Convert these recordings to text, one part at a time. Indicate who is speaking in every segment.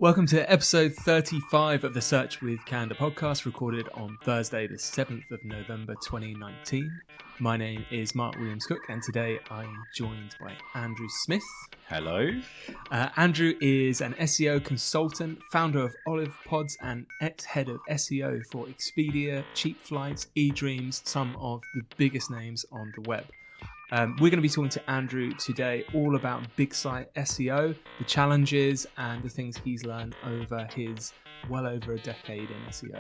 Speaker 1: Welcome to episode 35 of the Search with Candour podcast, recorded on Thursday, the 7th of November 2019. My name is Mark Williams-Cook, and today I'm joined by Andrew Smith.
Speaker 2: Hello.
Speaker 1: Andrew is an SEO consultant, founder of Olive Pods, and ex-head of SEO for Expedia, CheapFlights, eDreams, some of the biggest names on the web. We're going to be talking to Andrew today all about big site SEO, the challenges and the things he's learned over his well over a decade in SEO.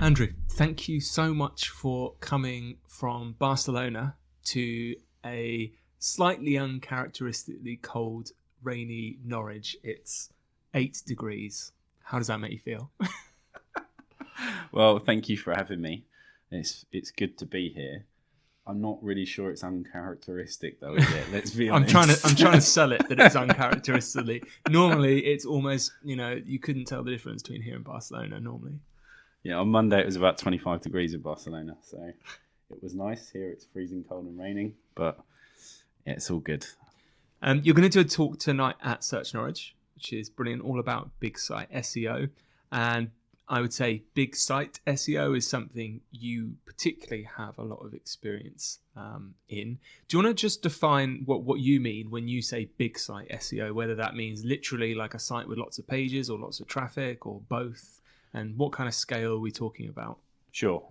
Speaker 1: Andrew, thank you so much for coming from Barcelona to a slightly uncharacteristically cold, rainy Norwich. It's 8 degrees. How does that make you feel?
Speaker 2: Well, thank you for having me. It's good to be here. I'm not really sure it's uncharacteristic though, is it? Let's be honest.
Speaker 1: I'm trying to sell it that it's uncharacteristically. Normally, it's almost, you couldn't tell the difference between here and Barcelona normally. Yeah,
Speaker 2: on Monday it was about 25 degrees in Barcelona, so it was nice. Here it's freezing cold and raining, but yeah, it's all good.
Speaker 1: You're going to do a talk tonight at Search Norwich, which is brilliant, all about big site SEO. And I would say big site SEO is something you particularly have a lot of experience in. Do you want to just define what you mean when you say big site SEO, whether that means literally like a site with lots of pages or lots of traffic or both? And what kind of scale are we talking about?
Speaker 2: Sure.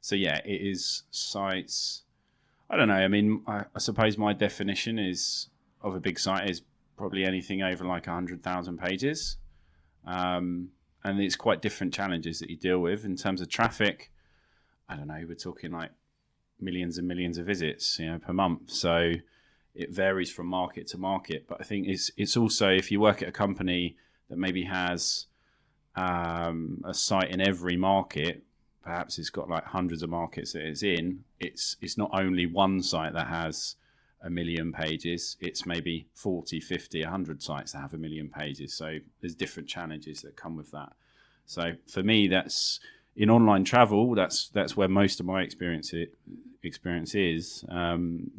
Speaker 2: So yeah, it is sites. I don't know. I mean, I suppose my definition of a big site is probably anything over like 100,000 pages. And it's quite different challenges that you deal with in terms of traffic. I don't know, we're talking like millions and millions of visits, per month. So it varies from market to market. But I think it's also, if you work at a company that maybe has a site in every market, perhaps it's got like hundreds of markets that it's in. It's not only one site that has 1 million pages, it's maybe 40, 50, 100 sites that have 1 million pages. So there's different challenges that come with that. So for me, that's in online travel, that's where most of my experience is.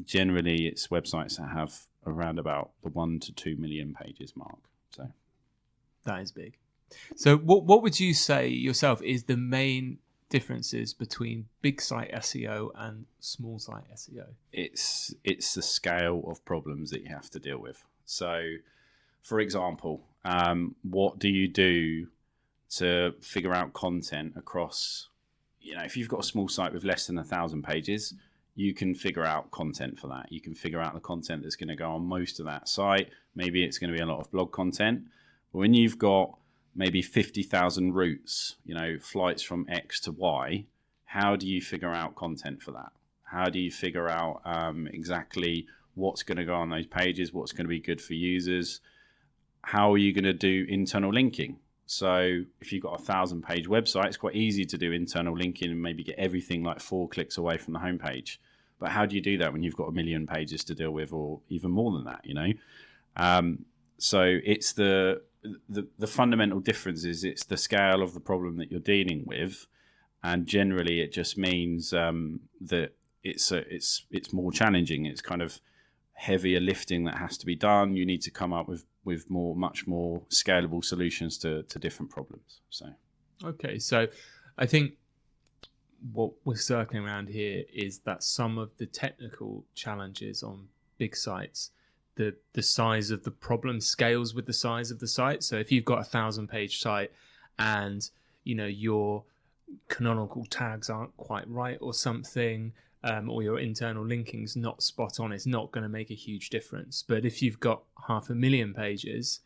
Speaker 2: Generally, it's websites that have around about the 1 to 2 million pages mark. So
Speaker 1: that is big. So what would you say yourself is the main differences between big site SEO and small site SEO?
Speaker 2: It's the scale of problems that you have to deal with. So, for example, what do you do to figure out content across, if you've got a small site with less than 1,000 pages, you can figure out content for that. You can figure out the content that's going to go on most of that site. Maybe it's going to be a lot of blog content. But when you've got maybe 50,000 routes, flights from X to Y, how do you figure out content for that? How do you figure out exactly what's going to go on those pages, what's going to be good for users? How are you going to do internal linking? So if you've got a 1,000-page website, it's quite easy to do internal linking and maybe get everything like 4 clicks away from the homepage. But how do you do that when you've got 1 million pages to deal with, or even more than that, So it's the fundamental difference is it's the scale of the problem that you're dealing with, and generally it just means that it's more challenging. It's kind of heavier lifting that has to be done. You need to come up with much more scalable solutions to different problems. So
Speaker 1: okay, so I think what we're circling around here is that some of the technical challenges on big sites, the size of the problem scales with the size of the site. So if you've got 1,000-page site and your canonical tags aren't quite right or something, or your internal linking's not spot on, it's not going to make a huge difference. But if you've got 500,000 pages,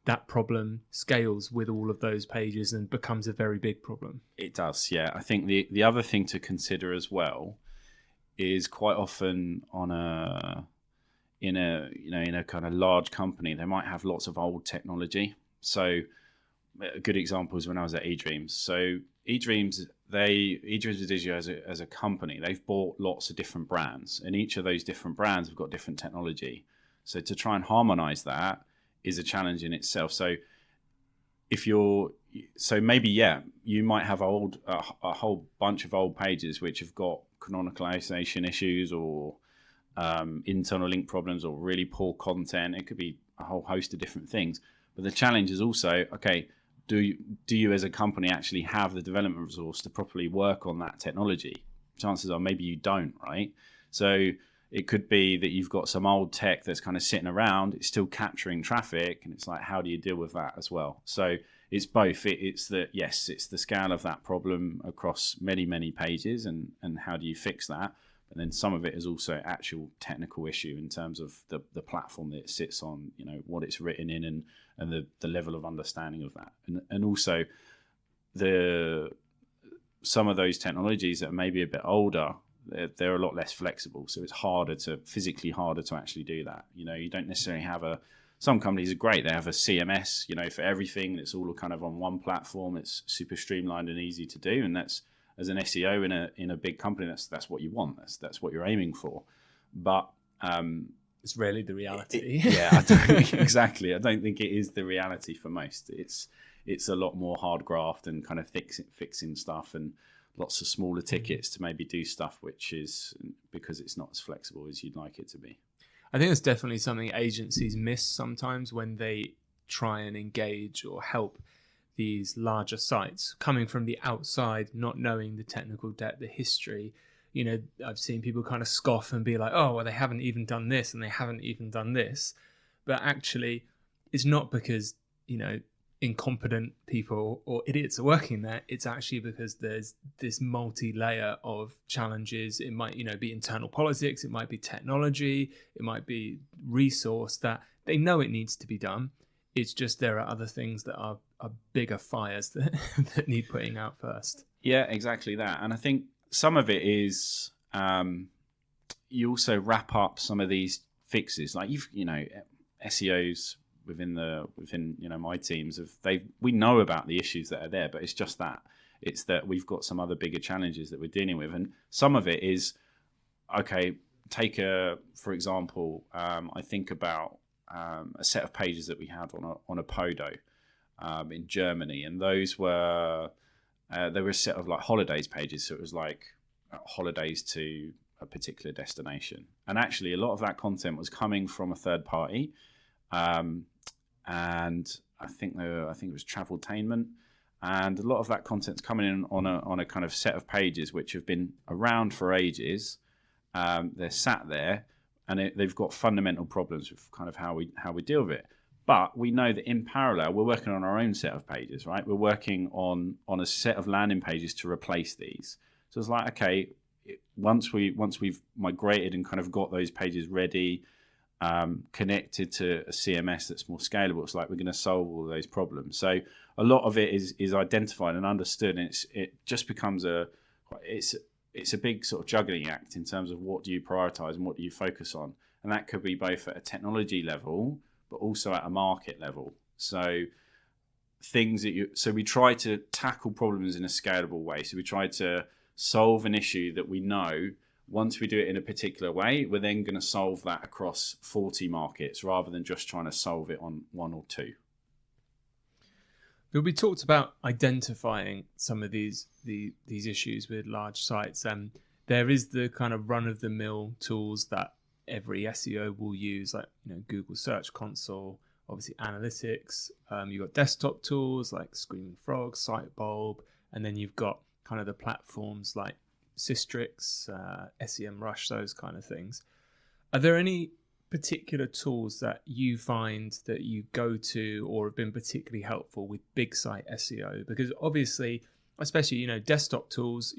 Speaker 1: that problem scales with all of those pages and becomes a very big problem.
Speaker 2: It does, yeah. I think the other thing to consider as well is quite often in a kind of large company, they might have lots of old technology. So a good example is when I was at eDreams. So eDreams as a company, they've bought lots of different brands, and each of those different brands have got different technology. So to try and harmonize that is a challenge in itself. So if you're so maybe you might have a whole bunch of old pages which have got canonicalization issues or internal link problems or really poor content. It could be a whole host of different things. But the challenge is also, okay, do you as a company actually have the development resource to properly work on that technology? Chances are maybe you don't, right? So it could be that you've got some old tech that's kind of sitting around, it's still capturing traffic, and it's like, how do you deal with that as well? So it's both. It's the scale of that problem across many, many pages, and how do you fix that? And then some of it is also actual technical issue in terms of the platform that it sits on, what it's written in, and the level of understanding of that. And also some of those technologies that are maybe a bit older, they're a lot less flexible. So it's physically harder to actually do that. You don't necessarily have some companies are great. They have a CMS, for everything. It's all kind of on one platform. It's super streamlined and easy to do. And that's, as an SEO in a big company, that's what you want. That's what you're aiming for. But
Speaker 1: it's rarely the reality.
Speaker 2: Exactly. I don't think it is the reality for most. It's a lot more hard graft and kind of fixing stuff, and lots of smaller tickets to maybe do stuff, which is because it's not as flexible as you'd like it to be.
Speaker 1: I think that's definitely something agencies miss sometimes when they try and engage or help these larger sites coming from the outside, not knowing the technical depth, the history. I've seen people kind of scoff and be like, oh, well, they haven't even done this and they haven't even done this. But actually, it's not because, incompetent people or idiots are working there. It's actually because there's this multi-layer of challenges. It might, be internal politics. It might be technology. It might be resource that they know it needs to be done. It's just there are other things that are bigger fires that need putting out first.
Speaker 2: Yeah, exactly that. And I think some of it is you also wrap up some of these fixes, like SEOs within my teams we know about the issues that are there, but it's that we've got some other bigger challenges that we're dealing with, and some of it is for example, I think about a set of pages that we had on a Podo in Germany, and those were they were a set of like holidays pages, so it was like holidays to a particular destination, and actually a lot of that content was coming from a third party, and I think it was Traveltainment, and a lot of that content's coming in on a kind of set of pages which have been around for ages. They're sat there, and they've got fundamental problems with kind of how we deal with it. But we know that in parallel, we're working on our own set of pages, right? We're working on a set of landing pages to replace these. So it's like, okay, once we've migrated and kind of got those pages ready, connected to a CMS that's more scalable, it's like we're going to solve all those problems. So a lot of it is identified and understood, and it just becomes it's a big sort of juggling act in terms of what do you prioritize and what do you focus on, and that could be both at a technology level but also at a market level. So we try to tackle problems in a scalable way. So we try to solve an issue that we know. Once we do it in a particular way, we're then going to solve that across 40 markets rather than just trying to solve it on one or two.
Speaker 1: We talked about identifying some of these issues with large sites, and there is the kind of run-of-the-mill tools that every SEO will use, like Google Search Console, obviously analytics. You've got desktop tools like Screaming Frog, Sitebulb, and then you've got kind of the platforms like Systrix, SEMrush, those kind of things. Are there any particular tools that you find that you go to or have been particularly helpful with big site SEO? Because obviously, especially desktop tools,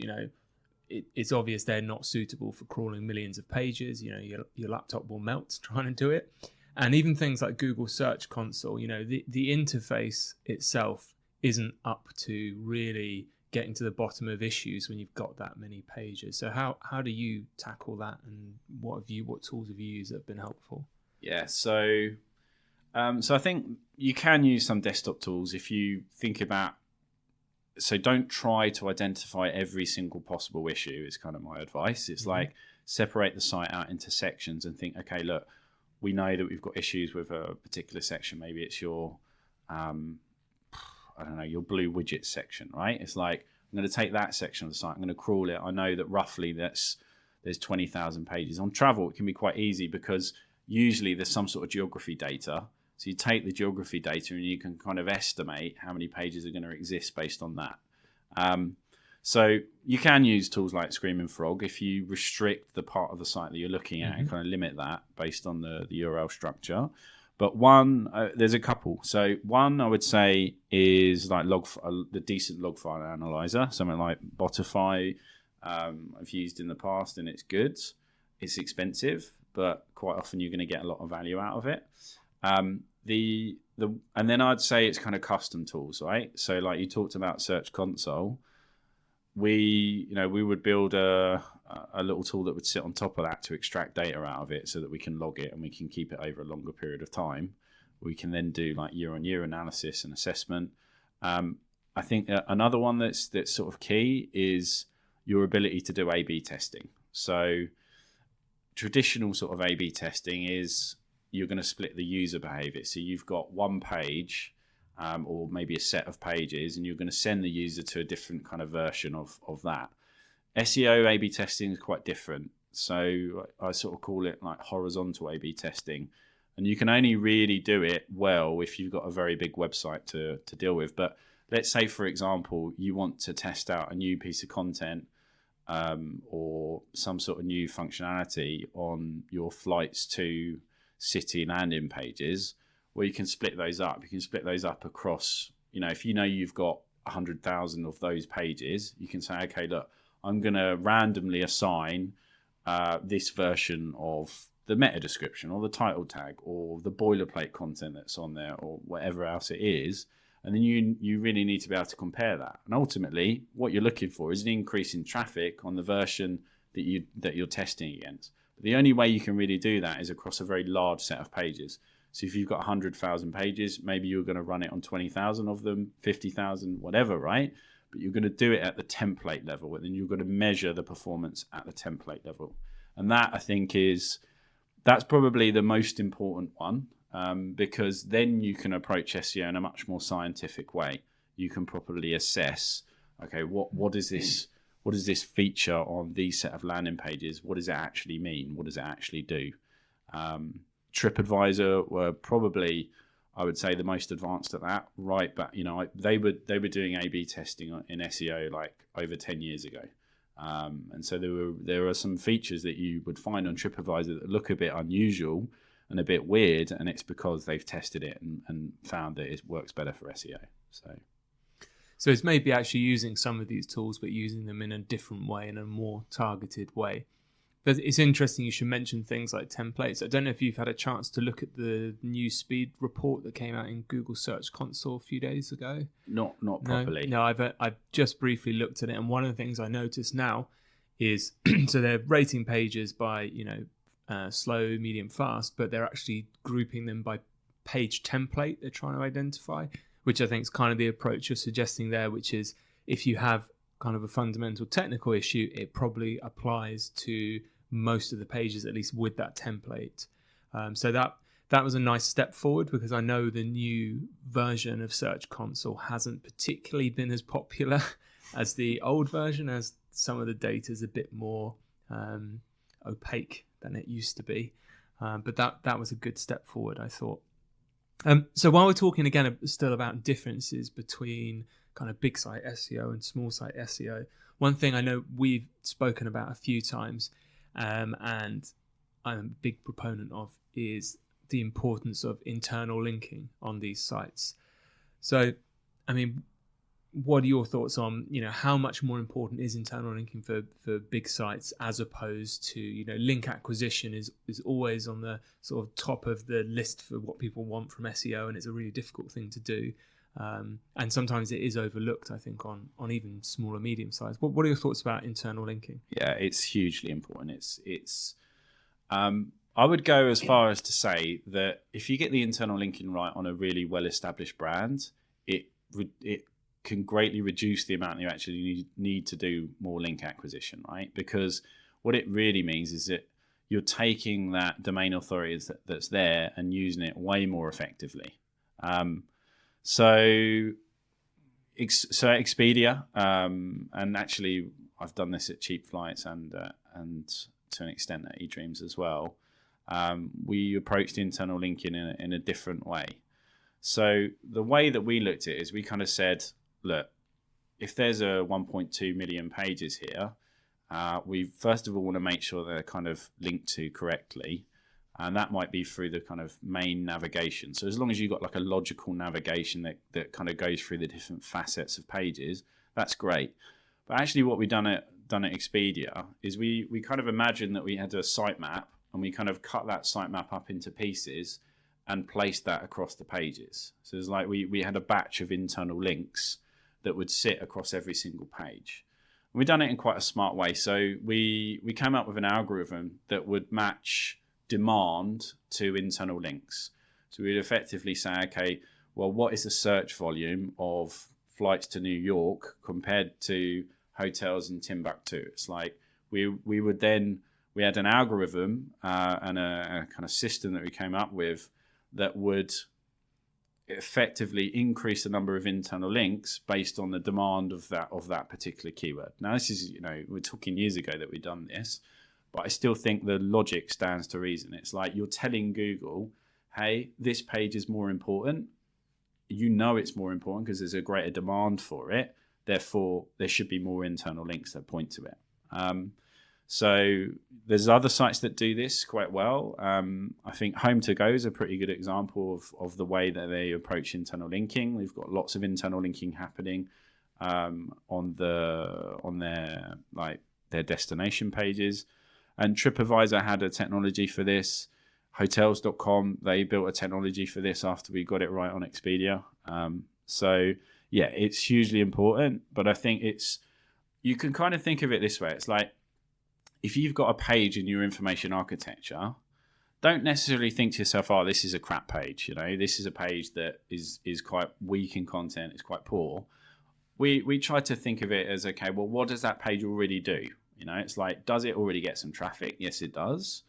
Speaker 1: it's obvious they're not suitable for crawling millions of pages. Your laptop will melt trying to do it. And even things like Google Search Console, the interface itself isn't up to really getting to the bottom of issues when you've got that many pages. So how do you tackle that, and what tools have you used that have been helpful?
Speaker 2: Yeah, so I think you can use some desktop tools if you think about. So don't try to identify every single possible issue is kind of my advice. It's like separate the site out into sections and think, okay, look, we know that we've got issues with a particular section. Maybe it's your I don't know, your blue widget section, right? It's like, I'm going to take that section of the site, I'm going to crawl it. I know that roughly there's 20,000 pages. On travel, it can be quite easy because usually there's some sort of geography data. So you take the geography data and you can kind of estimate how many pages are going to exist based on that. So you can use tools like Screaming Frog if you restrict the part of the site that you're looking at and kind of limit that based on the URL structure. But there's a couple. So one I would say is like the decent log file analyzer, something like Botify. I've used in the past and it's good. It's expensive, but quite often you're going to get a lot of value out of it. And then I'd say it's kind of custom tools, right? So like you talked about Search Console. We would build a little tool that would sit on top of that to extract data out of it so that we can log it and we can keep it over a longer period of time. We can then do like year-on-year analysis and assessment. I think another one that's sort of key is your ability to do A/B testing. So traditional sort of A/B testing is you're going to split the user behavior. So you've got one page or maybe a set of pages, and you're going to send the user to a different kind of version of that. SEO A/B testing is quite different. So I sort of call it like horizontal A/B testing. And you can only really do it well if you've got a very big website to deal with. But let's say, for example, you want to test out a new piece of content or some sort of new functionality on your flights to city landing pages. Well, you can split those up. You can split those up across, if you've got 100,000 of those pages, you can say, okay, look, I'm going to randomly assign this version of the meta description or the title tag or the boilerplate content that's on there or whatever else it is. And then you really need to be able to compare that. And ultimately, what you're looking for is an increase in traffic on the version that you're testing against. But the only way you can really do that is across a very large set of pages. So if you've got 100,000 pages, maybe you're going to run it on 20,000 of them, 50,000, whatever, right? But you're going to do it at the template level, and then you're going to measure the performance at the template level. And that, I think, that's probably the most important one, because then you can approach SEO in a much more scientific way. You can properly assess, okay, what is this feature on these set of landing pages? What does it actually mean? What does it actually do? TripAdvisor were probably, I would say, the most advanced at that, right? But they were doing A/B testing in SEO like over 10 years ago, and so there are some features that you would find on TripAdvisor that look a bit unusual and a bit weird, and it's because they've tested it and found that it works better for SEO. So
Speaker 1: it's maybe actually using some of these tools, but using them in a different way, in a more targeted way. But it's interesting you should mention things like templates. I don't know if you've had a chance to look at the new speed report that came out in Google Search Console a few days ago.
Speaker 2: Not properly.
Speaker 1: No, I've just briefly looked at it, and one of the things I noticed now is so they're rating pages by slow, medium, fast, but they're actually grouping them by page template they're trying to identify, which I think is kind of the approach you're suggesting there, which is if you have kind of a fundamental technical issue, it probably applies to most of the pages, at least with that template. So that was a nice step forward, because I know the new version of Search Console hasn't particularly been as popular as the old version, as some of the data is a bit more opaque than it used to be. But that was a good step forward, I thought. So while we're talking again still about differences between kind of big site SEO and small site SEO, one thing I know we've spoken about a few times, and I'm a big proponent of, is the importance of internal linking on these sites. So, I mean, what are your thoughts on, how much more important is internal linking for big sites as opposed to, link acquisition is always on the sort of top of the list for what people want from SEO, and it's a really difficult thing to do. And sometimes it is overlooked, I think, on even smaller, medium size. What are your thoughts about internal linking?
Speaker 2: Yeah, it's hugely important. It's I would go as far as to say that if you get the internal linking right on a really well-established brand, it can greatly reduce the amount you actually need to do more link acquisition, right? Because what it really means is that you're taking that domain authority that's there and using it way more effectively. So So Expedia, and actually I've done this at CheapFlights and to an extent at eDreams as well. We approached internal linking in a different way. So the way that we looked at it is we kind of said, look, if there's a 1.2 million pages here, we first of all want to make sure they're kind of linked to correctly. And that might be through the kind of main navigation. So as long as you've got like a logical navigation that kind of goes through the different facets of pages, that's great. But actually what we've done at Expedia is we kind of imagined that we had a sitemap, and we kind of cut that sitemap up into pieces and placed that across the pages. So it's like we had a batch of internal links that would sit across every single page. And we've done it in quite a smart way. So we came up with an algorithm that would match demand to internal links. So we'd effectively say, okay, well, what is the search volume of flights to New York compared to hotels in Timbuktu? It's like we had an algorithm and a kind of system that we came up with that would effectively increase the number of internal links based on the demand of that particular keyword. Now, this is, we're talking years ago that we've done this, but I still think the logic stands to reason. It's like you're telling Google, hey, this page is more important. It's more important because there's a greater demand for it. Therefore, there should be more internal links that point to it. So there's other sites that do this quite well. I think Home2Go is a pretty good example of the way that they approach internal linking. They've got lots of internal linking happening on their destination pages. And TripAdvisor had a technology for this. Hotels.com, they built a technology for this after we got it right on Expedia. So yeah, it's hugely important, but I think you can kind of think of it this way. It's like, if you've got a page in your information architecture, don't necessarily think to yourself, oh, this is a crap page. This is a page that is quite weak in content, it's quite poor. We try to think of it as, okay, well, what does that page already do? It's like, does it already get some traffic? Yes, it does.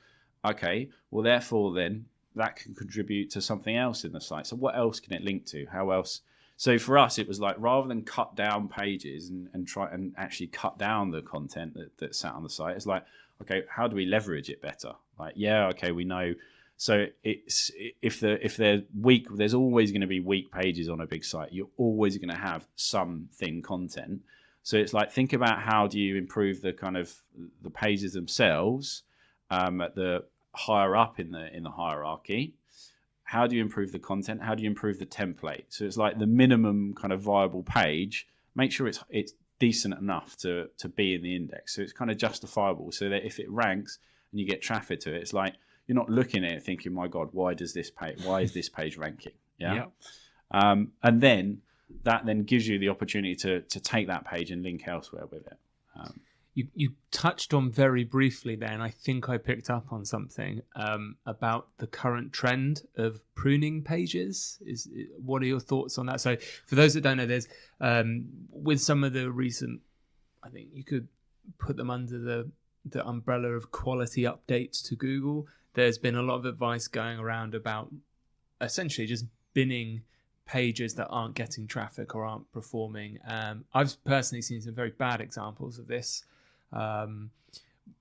Speaker 2: Okay, well, therefore, then that can contribute to something else in the site. So what else can it link to? How else? So for us, it was like, rather than cut down pages and try and actually cut down the content that sat on the site, it's like, okay, how do we leverage it better? Like, yeah, okay, we know. So it's if they're weak, there's always going to be weak pages on a big site. You're always going to have some thin content. So it's like, think about how do you improve the kind of the pages themselves at the higher up in the hierarchy. How do you improve the content? How do you improve the template? So it's like the minimum kind of viable page. Make sure it's decent enough to be in the index. So it's kind of justifiable. So that if it ranks and you get traffic to it, it's like you're not looking at it thinking, my God, why is this page ranking? Yeah. And then that then gives you the opportunity to take that page and link elsewhere with it.
Speaker 1: You touched on very briefly there, and I think I picked up on something about the current trend of pruning pages. What are your thoughts on that? So for those that don't know, there's with some of the recent, I think you could put them under the umbrella of quality updates to Google. There's been a lot of advice going around about essentially just binning pages that aren't getting traffic or aren't performing. I've personally seen some very bad examples of this.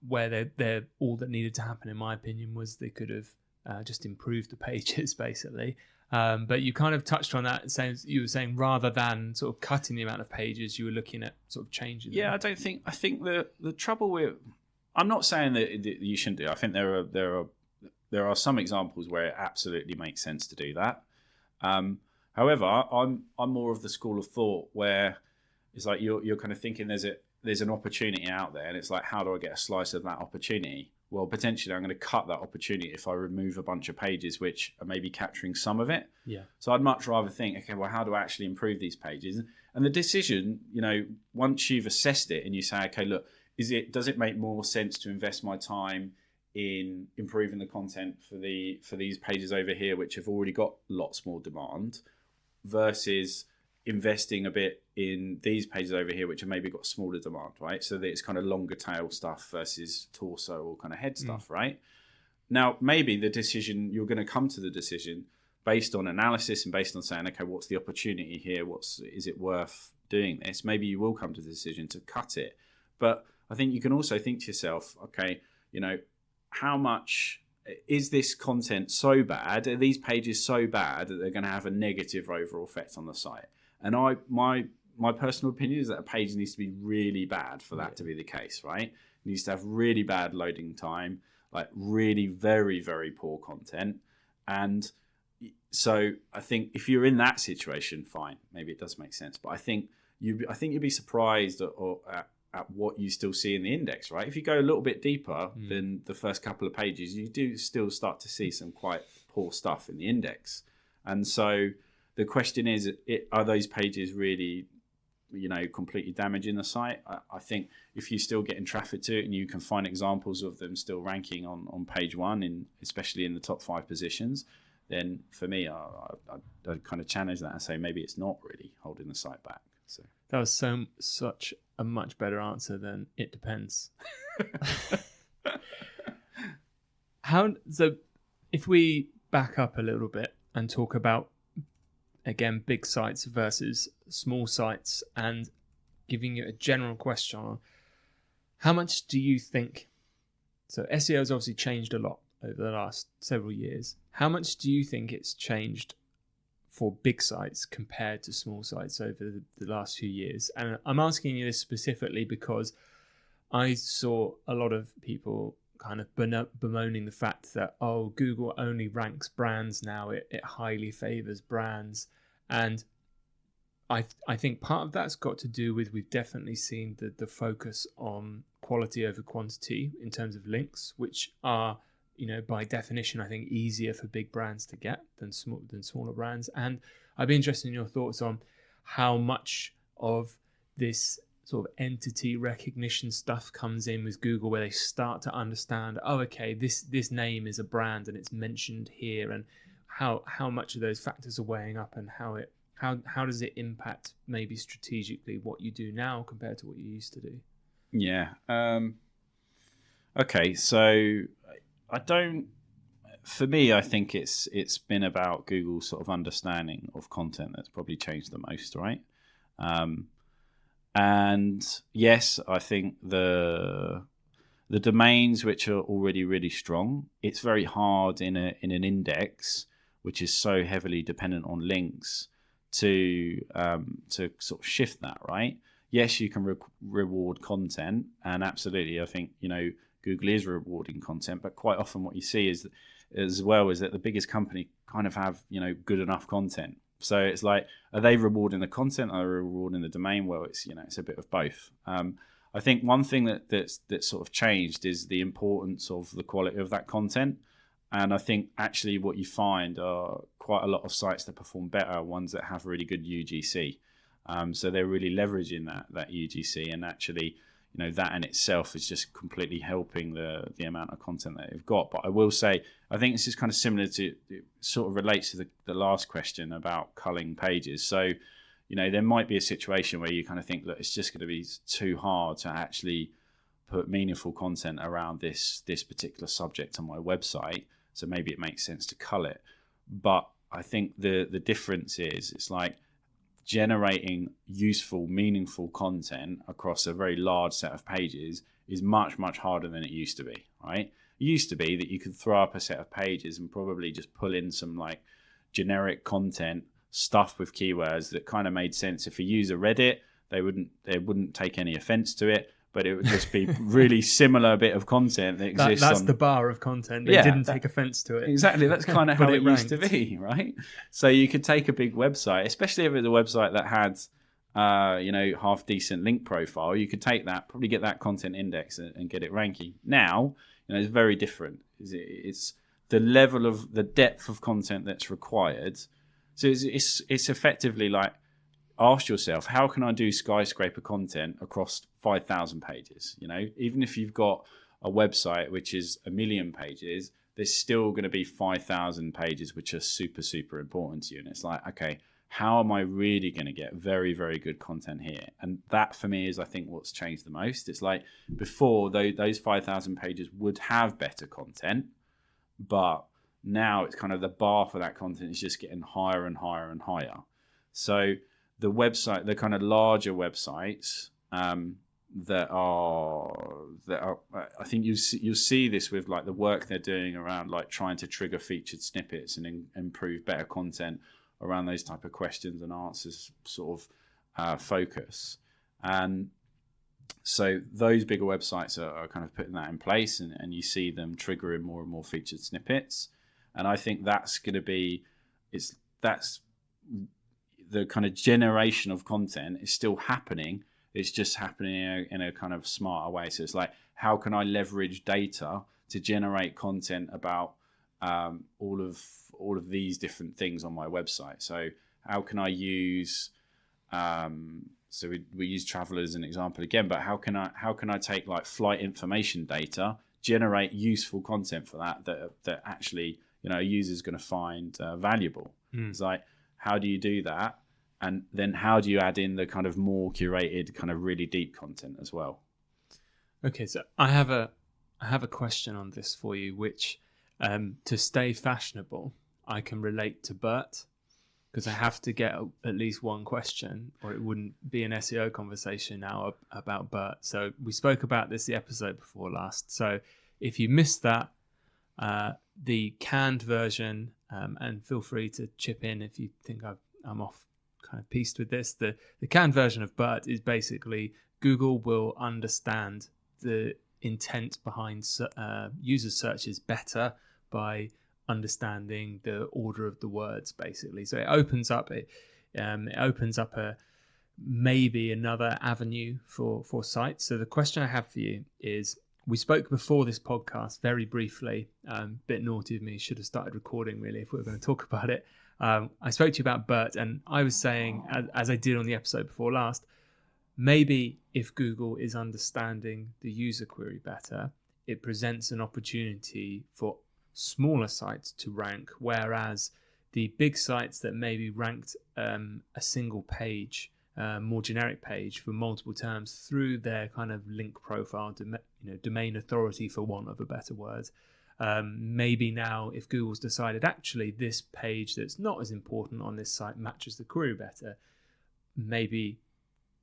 Speaker 1: Where they're all that needed to happen, in my opinion, was they could have just improved the pages, basically. But you kind of touched on that, you were saying rather than sort of cutting the amount of pages, you were looking at sort of changing them.
Speaker 2: I think the trouble with, I'm not saying that you shouldn't do. I think there are some examples where it absolutely makes sense to do that. However, I'm more of the school of thought where it's like you're kind of thinking there's an opportunity out there, and it's like, how do I get a slice of that opportunity? Well, potentially I'm going to cut that opportunity if I remove a bunch of pages which are maybe capturing some of it.
Speaker 1: Yeah.
Speaker 2: So I'd much rather think, okay, well, how do I actually improve these pages? And the decision, once you've assessed it and you say, okay, look, does it make more sense to invest my time in improving the content for these pages over here, which have already got lots more demand, versus investing a bit in these pages over here, which have maybe got smaller demand, right? So that it's kind of longer tail stuff versus torso or kind of head stuff, right? Now, maybe you're going to come to the decision based on analysis and based on saying, okay, what's the opportunity here? Is it worth doing this, maybe you will come to the decision to cut it. But I think you can also think to yourself, okay, how much is this content so bad? Are these pages so bad that they're going to have a negative overall effect on the site? And my personal opinion is that a page needs to be really bad for that to be the case, right? It needs to have really bad loading time, like really very, very poor content. And so I think if you're in that situation, fine, maybe it does make sense. But I think you'd be surprised at what you still see in the index, right? If you go a little bit deeper than the first couple of pages, you do still start to see some quite poor stuff in the index. And so the question is, are those pages really, completely damaging the site? I think if you're still getting traffic to it and you can find examples of them still ranking on page one, especially in the top 5 positions, then for me, I'd kind of challenge that and say maybe it's not really holding the site back. So
Speaker 1: that was such a much better answer than it depends. So if we back up a little bit and talk about, again, big sites versus small sites, and giving you a general question on how much do you think, so SEO has obviously changed a lot over the last several years. How much do you think it's changed for big sites compared to small sites over the last few years? And I'm asking you this specifically because I saw a lot of people kind of bemoaning the fact that, Google only ranks brands now, it highly favors brands. And I think part of that's got to do with, we've definitely seen the focus on quality over quantity in terms of links, which are, by definition, I think easier for big brands to get than smaller brands. And I'd be interested in your thoughts on how much of this sort of entity recognition stuff comes in with Google, where they start to understand, okay, this name is a brand and it's mentioned here, and how much of those factors are weighing up, and how does it impact maybe strategically what you do now compared to what you used to do?
Speaker 2: Yeah. Okay. So for me, I think it's been about Google's sort of understanding of content that's probably changed the most, right? And yes, I think the domains which are already really strong, it's very hard in an index which is so heavily dependent on links to sort of shift that, right? Yes, you can reward content, and absolutely, I think Google is rewarding content, but quite often what you see is that the biggest company kind of have good enough content. So it's like, are they rewarding the content, or are they rewarding the domain? Well, it's it's a bit of both. I think one thing that's sort of changed is the importance of the quality of that content. And I think actually what you find are quite a lot of sites that perform better, ones that have really good UGC. So they're really leveraging that UGC, and actually, that in itself is just completely helping the amount of content that they've got. But I will say, I think this is kind of similar to, it sort of relates to the last question about culling pages. So, there might be a situation where you kind of think, look, it's just going to be too hard to actually put meaningful content around this particular subject on my website. So maybe it makes sense to cull it. But I think the difference is, it's like generating useful, meaningful content across a very large set of pages is much, much harder than it used to be, right? It used to be that you could throw up a set of pages and probably just pull in some like generic content stuff with keywords that kind of made sense. If a user read it, they wouldn't take any offense to it, but it would just be really similar bit of content that exists.
Speaker 1: That's the bar of content. They didn't take offense to it.
Speaker 2: Exactly. That's kind of how it used to be, right? So you could take a big website, especially if it's a website that had, half decent link profile. You could take that, probably get that content index and get it ranking. Now, it's very different. It's the level of the depth of content that's required. So it's effectively like, ask yourself, how can I do skyscraper content across 5,000 pages? Even if you've got a website which is 1 million pages, there's still going to be 5,000 pages which are super, super important to you. And it's like, okay, how am I really going to get very, very good content here? And that for me is, I think, what's changed the most. It's like before, those 5,000 pages would have better content, but now it's kind of the bar for that content is just getting higher and higher and higher. So the website, the kind of larger websites that are, I think you'll see this with like the work they're doing around like trying to trigger featured snippets and improve better content around those type of questions and answers sort of focus. And so those bigger websites are kind of putting that in place, and you see them triggering more and more featured snippets. And I think that's going to be, that's the kind of generation of content is still happening. It's just happening in a kind of smarter way. So it's like, how can I leverage data to generate content about all of these different things on my website? So how can I use so we use travel as an example again, but how can I take like flight information data, generate useful content for that actually, you know, a user's going to find valuable? It's like, how do you do that? And then how do you add in the kind of more curated, kind of really deep content as well?
Speaker 1: Okay, so I have a question on this for you, which to stay fashionable, I can relate to Bert, because I have to get at least one question, or it wouldn't be an SEO conversation now about Bert. So we spoke about this the episode before last. So if you missed that, the canned version, and feel free to chip in if you think I'm off kind of pieced with this. The canned version of Bert is basically Google will understand the intent behind user searches better by understanding the order of the words, basically. So it opens up a maybe another avenue for sites. So the question I have for you is, we spoke before this podcast very briefly, bit naughty of me, should have started recording really if we were going to talk about it. I spoke to you about Bert, and I was saying, as I did on the episode before last, maybe if Google is understanding the user query better, it presents an opportunity for smaller sites to rank, whereas the big sites that maybe ranked a single page, more generic page for multiple terms through their kind of link profile, domain authority, for want of a better word, maybe now if Google's decided actually this page that's not as important on this site matches the query better, maybe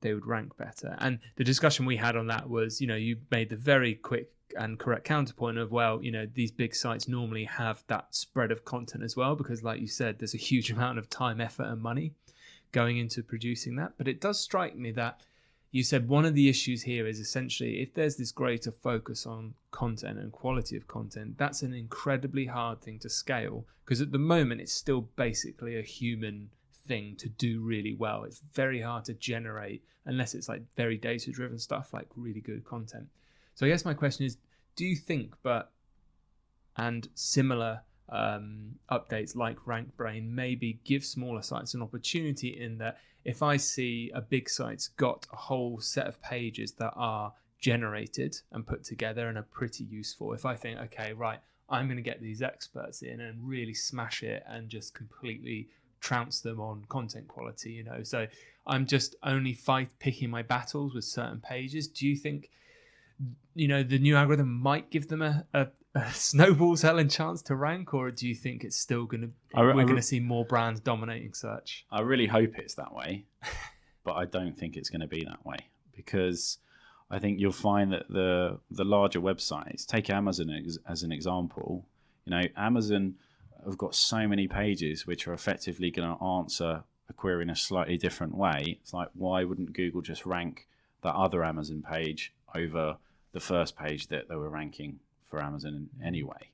Speaker 1: they would rank better. And the discussion we had on that was, you made the very quick and correct counterpoint of, well, these big sites normally have that spread of content as well, because like you said, there's a huge amount of time, effort and money going into producing that. But it does strike me that you said one of the issues here is essentially, if there's this greater focus on content and quality of content, that's an incredibly hard thing to scale, because at the moment it's still basically a human thing to do really well. It's very hard to generate, unless it's like very data driven stuff, like really good content. So I guess my question is, do you think Bert and similar updates like RankBrain maybe give smaller sites an opportunity, in that if I see a big site's got a whole set of pages that are generated and put together and are pretty useful, if I think, okay, right, I'm going to get these experts in and really smash it and just completely trounce them on content quality, so I'm just only picking my battles with certain pages, do you think the new algorithm might give them a snowball's hell chance to rank, or do you think it's still going to we're going to see more brands dominating search?
Speaker 2: I really hope it's that way, but I don't think it's going to be that way, because I think you'll find that the larger websites, take Amazon as an example, Amazon have got so many pages which are effectively going to answer a query in a slightly different way. It's like, why wouldn't Google just rank that other Amazon page over the first page that they were ranking for Amazon anyway?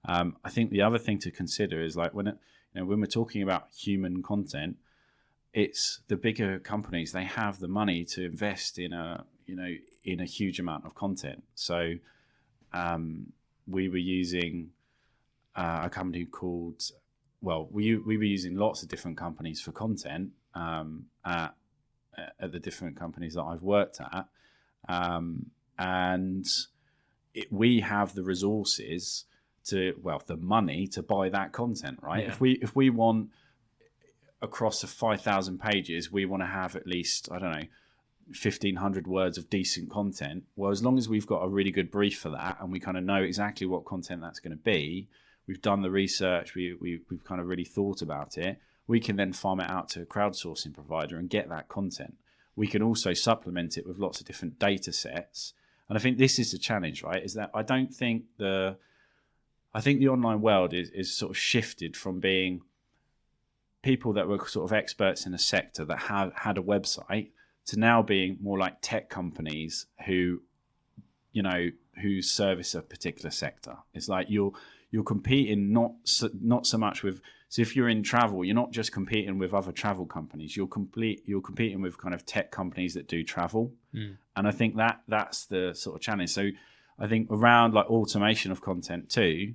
Speaker 2: I think the other thing to consider is, like, when we're talking about human content, it's the bigger companies, they have the money to invest in a huge amount of content. So we were using a company called, we were using lots of different companies for content at the different companies that I've worked at. And we have the resources the money to buy that content, right? Yeah. If we want, across the 5,000 pages, we want to have at least, 1,500 words of decent content. Well, as long as we've got a really good brief for that, and we kind of know exactly what content that's going to be, we've done the research, we've kind of really thought about it, we can then farm it out to a crowdsourcing provider and get that content. We can also supplement it with lots of different data sets. And I think this is the challenge, right? Is that I think the online world is sort of shifted from being people that were sort of experts in a sector that had a website to now being more like tech companies who service a particular sector. It's like you're competing not so much with. So if you're in travel, you're not just competing with other travel companies. You're competing with kind of tech companies that do travel, and I think that's the sort of challenge. So I think around like automation of content too.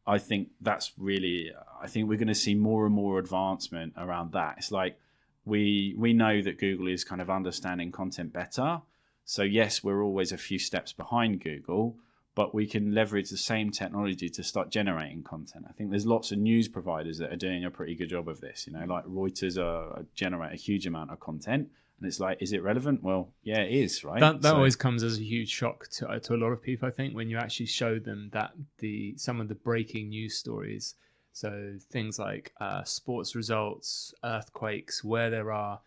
Speaker 2: I think that's really. I think we're going to see more and more advancement around that. It's like we know that Google is kind of understanding content better. So yes, we're always a few steps behind Google, but we can leverage the same technology to start generating content. I think there's lots of news providers that are doing a pretty good job of this. Like Reuters generate a huge amount of content, and it's like, is it relevant? Well, yeah, it is, right?
Speaker 1: That always comes as a huge shock to a lot of people, I think, when you actually show them that some of the breaking news stories, so things like sports results, earthquakes, where there are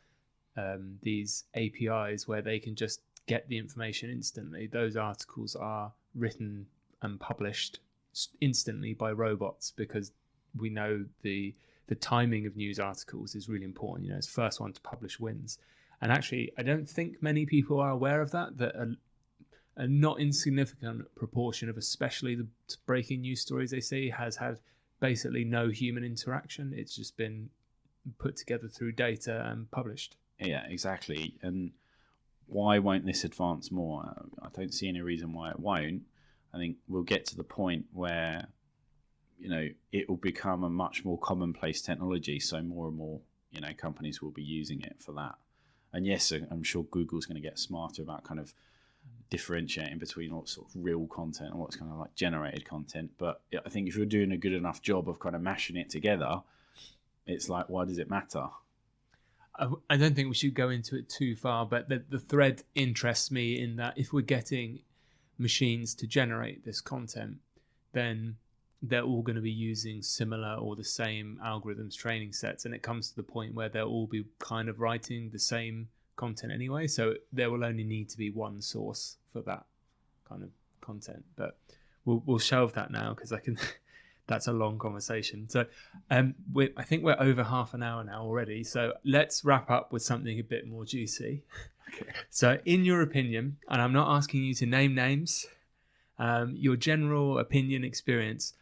Speaker 1: these APIs where they can just get the information instantly. Those articles are written and published instantly by robots, because we know the timing of news articles is really important. It's first one to publish wins. And actually, I don't think many people are aware of that a not insignificant proportion of especially the breaking news stories they see has had basically no human interaction. It's just been put together through data and published.
Speaker 2: Yeah, exactly. And why won't this advance more? I don't see any reason why it won't. I think we'll get to the point where, it will become a much more commonplace technology. So more and more, companies will be using it for that. And yes, I'm sure Google's going to get smarter about kind of differentiating between what's sort of real content and what's kind of like generated content. But I think if you're doing a good enough job of kind of mashing it together, it's like, why does it matter?
Speaker 1: I don't think we should go into it too far, but the thread interests me in that if we're getting machines to generate this content, then they're all going to be using similar or the same algorithms, training sets, and it comes to the point where they'll all be kind of writing the same content anyway. So there will only need to be one source for that kind of content. But we'll shelve that now because that's a long conversation. So I think we're over half an hour now already. So let's wrap up with something a bit more juicy. Okay. So in your opinion, and I'm not asking you to name names, your general opinion, experience,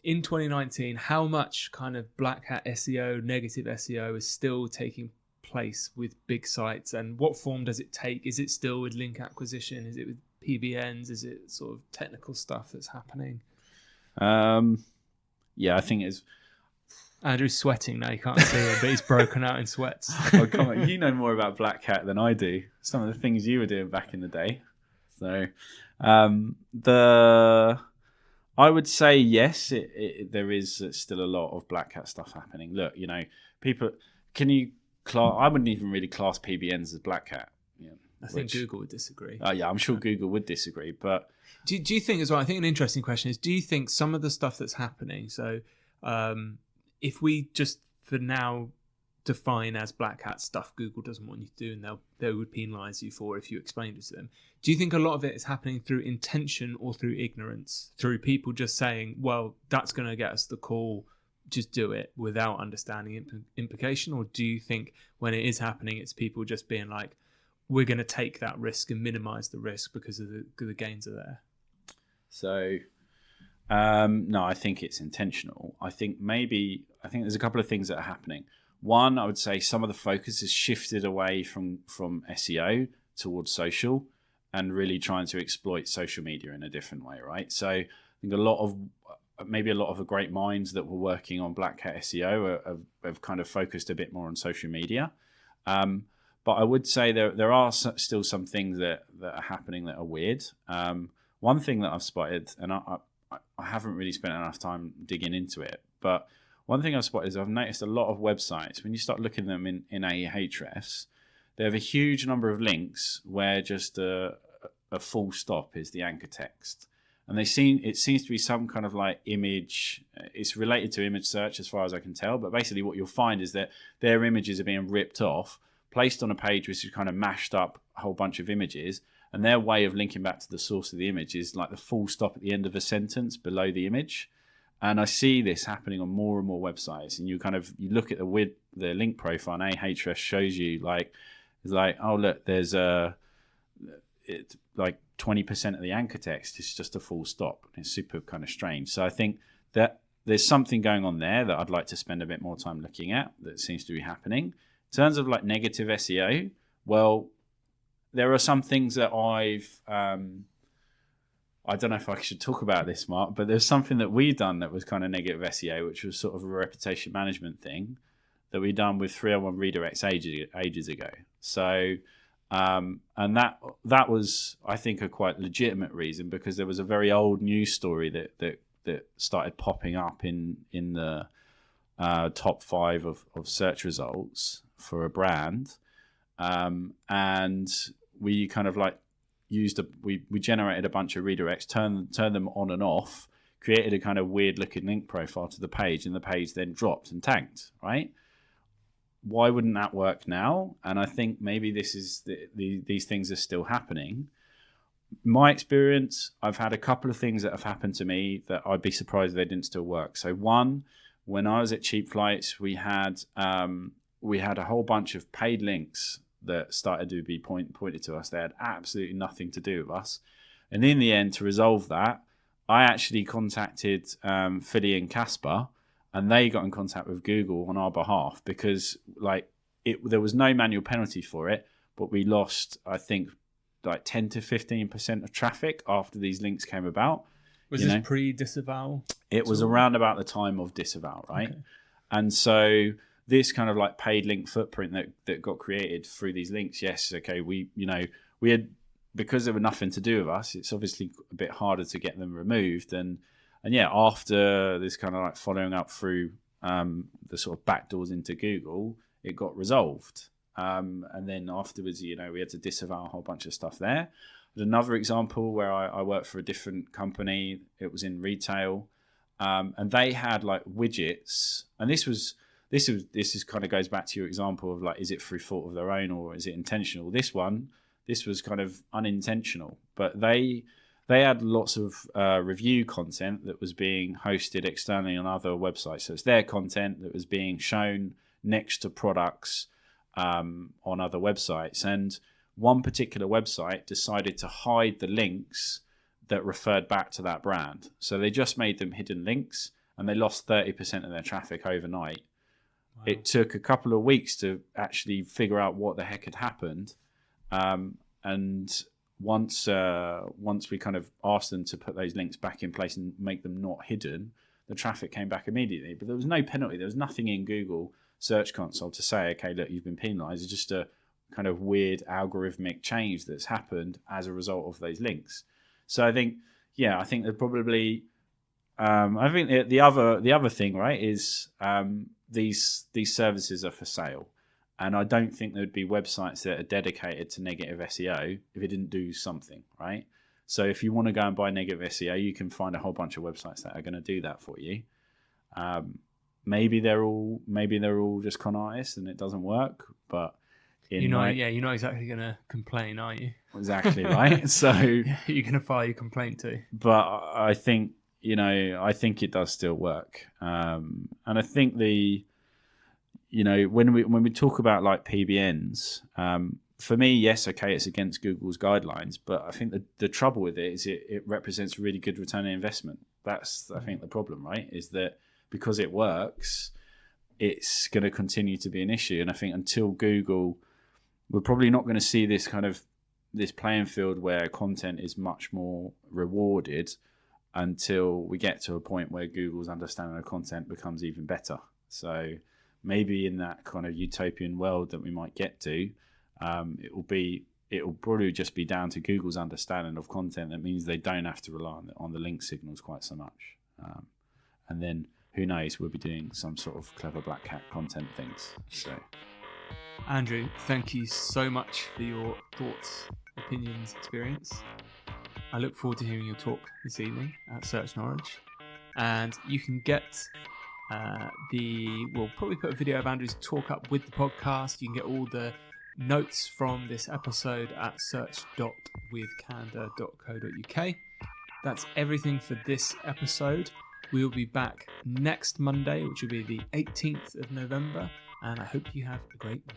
Speaker 1: in 2019, how much kind of black hat SEO, negative SEO is still taking place with big sites, and what form does it take? Is it still with link acquisition? Is it with PBNs? Is it sort of technical stuff that's happening?
Speaker 2: Yeah, I think it's.
Speaker 1: Andrew's sweating now. You can't see it, but he's broken out in sweats.
Speaker 2: Oh, come on. You know more about Black Hat than I do. Some of the things you were doing back in the day. So, I would say yes. There is still a lot of Black Hat stuff happening. Look, people. Can you? I wouldn't even really class PBNs as Black Hat.
Speaker 1: I think Google would disagree.
Speaker 2: Yeah, I'm sure Google would disagree. But
Speaker 1: do you think as well? I think an interesting question is: do you think some of the stuff that's happening? So, if we just for now define as black hat stuff Google doesn't want you to do, and they would penalise you for if you explained it to them. Do you think a lot of it is happening through intention or through ignorance? Through people just saying, "Well, that's going to get us the call. Just do it," without understanding implication? Or do you think when it is happening, it's people just being like, we're going to take that risk and minimize the risk because of the gains are there?
Speaker 2: So, no, I think it's intentional. I think there's a couple of things that are happening. One, I would say some of the focus has shifted away from SEO towards social and really trying to exploit social media in a different way, right? So I think a lot of the great minds that were working on Black Hat SEO have kind of focused a bit more on social media. But I would say there are still some things that are happening that are weird. One thing that I've spotted, and I haven't really spent enough time digging into it, but one thing I've spotted is I've noticed a lot of websites, when you start looking at them in Ahrefs, they have a huge number of links where just a full stop is the anchor text. and it seems to be some kind of like image. It's related to image search as far as I can tell, but basically what you'll find is that their images are being ripped off, placed on a page which is kind of mashed up a whole bunch of images, and their way of linking back to the source of the image is like the full stop at the end of a sentence below the image. And I see this happening on more and more websites, and you look at the link profile, and Ahrefs shows you it's like, oh look, there's it's like 20% of the anchor text is just a full stop. It's super kind of strange. So I think that there's something going on there that I'd like to spend a bit more time looking at that seems to be happening. In terms of like negative SEO, well, there are some things that I don't know if I should talk about this, Mark, but there's something that we've done that was kind of negative SEO, which was sort of a reputation management thing that we done with 301 redirects ages ago. So, and that was, I think, a quite legitimate reason, because there was a very old news story that started popping up in the top 5 of search results for a brand, and we kind of like we generated a bunch of redirects, turned them on and off, created a kind of weird looking link profile to the page, and the page then dropped and tanked, right? Why wouldn't that work now? And I think maybe this is these things are still happening. My experience, I've had a couple of things that have happened to me that I'd be surprised if they didn't still work. So one, when I was at CheapFlights, we had a whole bunch of paid links that started to be pointed to us. They had absolutely nothing to do with us. And in the end, to resolve that, I actually contacted Philly and Casper, and they got in contact with Google on our behalf, because there was no manual penalty for it, but we lost, I think, like 10 to 15% of traffic after these links came about.
Speaker 1: Was this pre-disavow?
Speaker 2: It was around about the time of disavow, right? Okay. And so this kind of like paid link footprint that got created through these links, yes, okay, we had, because there were nothing to do with us, it's obviously a bit harder to get them removed. And yeah, after this kind of like following up through the sort of backdoors into Google, it got resolved. And then afterwards, we had to disavow a whole bunch of stuff there. There's another example where I worked for a different company. It was in retail, and they had like widgets, and this is kind of goes back to your example of like, is it through fault of their own or is it intentional? This was kind of unintentional, but they had lots of review content that was being hosted externally on other websites. So it's their content that was being shown next to products on other websites. And one particular website decided to hide the links that referred back to that brand. So they just made them hidden links, and they lost 30% of their traffic overnight. Wow. It took a couple of weeks to actually figure out what the heck had happened. And once we kind of asked them to put those links back in place and make them not hidden, the traffic came back immediately. But there was no penalty. There was nothing in Google Search Console to say, okay, look, you've been penalized. It's just a kind of weird algorithmic change that's happened as a result of those links. So I think they're probably, I think the other thing, right, is these services are for sale. And I don't think there'd be websites that are dedicated to negative SEO if it didn't do something, right? So if you want to go and buy negative SEO, you can find a whole bunch of websites that are going to do that for you. Maybe they're all just con artists and it doesn't work, but
Speaker 1: you're not exactly going to complain, are you?
Speaker 2: Exactly, right? So
Speaker 1: you're going to file your complaint too.
Speaker 2: But I think it does still work, and I think when we talk about like PBNs, for me, yes, okay, it's against Google's guidelines, but I think the trouble with it is it represents really good return on investment. That's, I think, the problem, right? Is that because it works, it's going to continue to be an issue. And I think until Google, we're probably not going to see this kind of this playing field where content is much more rewarded until we get to a point where Google's understanding of content becomes even better. So maybe in that kind of utopian world that we might get to, it'll probably just be down to Google's understanding of content. That means they don't have to rely on the link signals quite so much. And then who knows, we'll be doing some sort of clever black hat content things. So,
Speaker 1: Andrew, thank you so much for your thoughts, opinions, experience. I look forward to hearing your talk this evening at Search Norwich. And you can get we'll probably put a video of Andrew's talk up with the podcast. You can get all the notes from this episode at search.withcandour.co.uk. That's everything for this episode. We will be back next Monday, which will be the 18th of November, and I hope you have a great week.